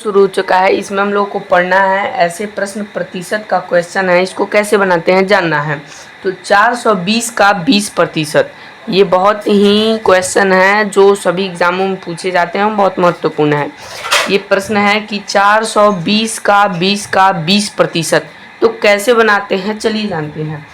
शुरू हो चुका है। इसमें हम लोग को पढ़ना है ऐसे प्रश्न, प्रतिशत का क्वेश्चन है, इसको कैसे बनाते हैं जानना है। तो 420 का 20%, ये बहुत ही क्वेश्चन है जो सभी एग्जामों में पूछे जाते हैं, बहुत महत्वपूर्ण है। ये प्रश्न है कि 420 का 20%, तो कैसे बनाते हैं चलिए जानते हैं।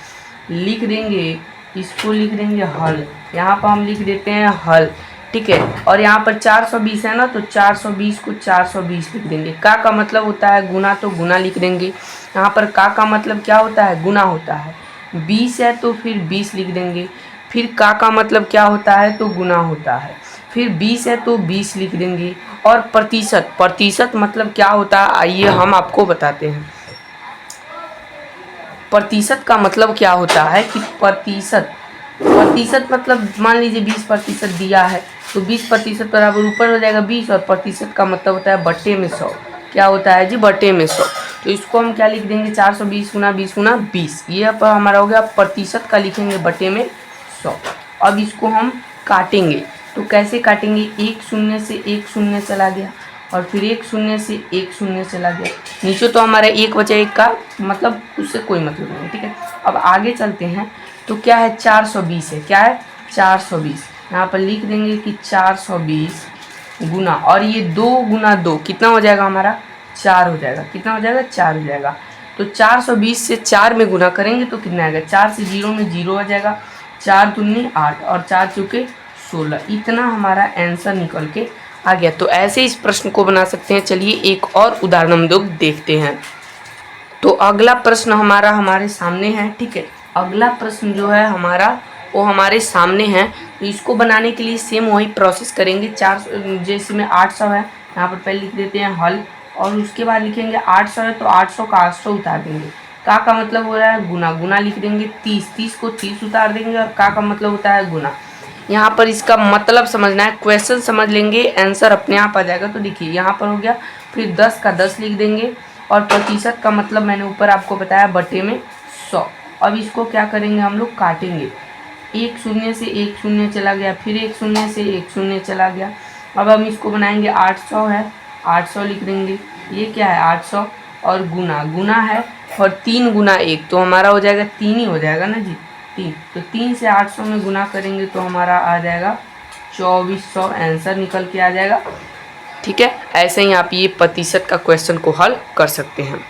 लिख देंगे, इसको लिख देंगे हल, यहाँ पर हम लिख देते हैं हल, ठीक है। और यहाँ पर 420 है ना, तो 420 को 420 लिख देंगे। का मतलब होता है गुना, तो गुना लिख देंगे। यहाँ पर का मतलब क्या होता है, गुना होता है। 20 है तो फिर 20 लिख देंगे। फिर का मतलब क्या होता है, तो गुना होता है। फिर 20 है तो 20 लिख देंगे। और प्रतिशत मतलब क्या होता है, आइए हम आपको बताते हैं। प्रतिशत का मतलब क्या होता है कि प्रतिशत मतलब मान लीजिए 20% दिया है, तो 20% बराबर ऊपर हो जाएगा 20, और प्रतिशत का मतलब होता है बट्टे में 100। क्या होता है जी, बट्टे में 100। तो इसको हम क्या लिख देंगे, 420 गुना 20 गुना 20। ये पर हमारा हो गया प्रतिशत का, लिखेंगे बट्टे में 100। अब इसको हम काटेंगे, तो कैसे काटेंगे, एक शून्य से एक शून्य चला गया, और फिर एक शून्य से एक शून्य चला गया। नीचे तो हमारा एक बचा एक का मतलब उससे कोई मतलब नहीं, ठीक है। अब आगे चलते हैं, तो क्या है 420 है, क्या है 420। यहाँ पर लिख देंगे कि 420 गुना, और ये 2 गुना 2 कितना हो जाएगा हमारा, 4 हो जाएगा। कितना हो जाएगा, 4 हो जाएगा। तो 420 से 4 में गुना करेंगे तो कितना आएगा, 4 से 0 में 0 आ जाएगा, 4 दूनी 8 और 4 चौके 16। इतना हमारा आंसर निकल के आ गया। तो ऐसे इस प्रश्न को बना सकते हैं। चलिए एक और उदाहरण हम लोग देखते हैं। तो अगला प्रश्न हमारे सामने है, ठीक है। अगला प्रश्न जो है हमारा वो हमारे सामने है। तो इसको बनाने के लिए सेम वही प्रोसेस करेंगे। 4 जैसे में 800 है, यहाँ पर पहले लिख देते हैं हल, और उसके बाद लिखेंगे 800 है तो 800 का 800 उतार देंगे। का मतलब हो रहा है गुना, गुना लिख देंगे 30 को 30 उतार देंगे, और का मतलब होता है गुना। यहाँ पर इसका मतलब समझना है, क्वेश्चन समझ लेंगे आंसर अपने आप आ जाएगा। तो देखिए यहाँ पर हो गया, फिर 10 का 10 लिख देंगे, और प्रतिशत का मतलब मैंने ऊपर आपको बताया बटे में 100। अब इसको क्या करेंगे, हम लोग काटेंगे। एक शून्य से एक शून्य चला गया, फिर एक शून्य से एक शून्य चला गया। अब हम इसको बनाएंगे, 800 है 800 लिख देंगे। ये क्या है 800, और गुना, गुना है और 3 गुना 1, तो हमारा हो जाएगा 3 ही हो जाएगा ना जी, 3। तो 3 से 800 में गुना करेंगे तो हमारा आ जाएगा 2400, आंसर निकल के आ जाएगा, ठीक है। ऐसे ही आप ये प्रतिशत का क्वेश्चन को हल कर सकते हैं।